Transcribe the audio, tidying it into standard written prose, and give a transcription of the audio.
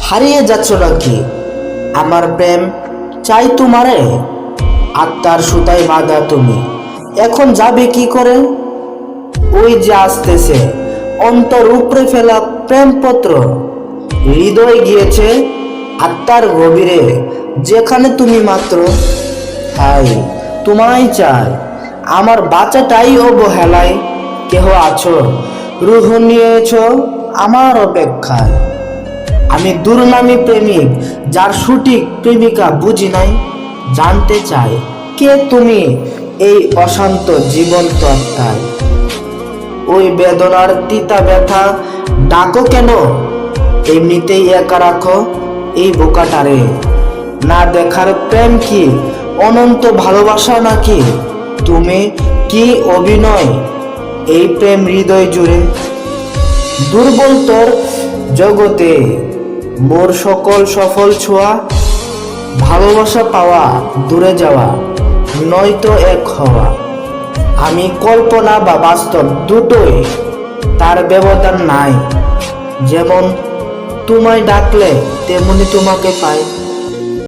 হারিয়ে যাচ্ছ নাকি? আমার প্রেম চাই তোমারে, আত্মার সুতায় বাঁধা তুমি এখন যাবে কি করে? ওই যে আসতেছে অন্তর উপড়ে ফেলা প্রেমপত্র, হৃদয় গিয়েছে আত্মার গভীরে, যেখানে তুমি মাত্র হাই তোমায় চাই। আমার বাচ্চাটাই অবহেলায়, কেহ আছো রুহ নিয়েছ আমার অপেক্ষায়। আমি দুর্নামী প্রেমিক, যার সঠিক প্রেমিকা বুঝি নাই। জানতে চাই কে তুমি এই অশান্ত জীবন্ত আত্মায়? ওই বেদনার তিতা ব্যথা ডাকো কেন? এমনিতেই একা রাখো এই বোকাটারে। না দেখার প্রেম কি অনন্ত ভালোবাসা নাকি? তুমি কি অভিনয় এই প্রেম হৃদয় জুড়ে? দুর্বল তোর জগতে মোর সকল সফল ছোঁয়া, ভালোবাসা পাওয়া দূরে যাওয়া নয়তো এক হওয়া। আমি কল্পনা বা বাস্তব দুটোই, তার ব্যবধান নাই। যেমন তোমায় ডাকলে তেমনি তোমাকে পাই।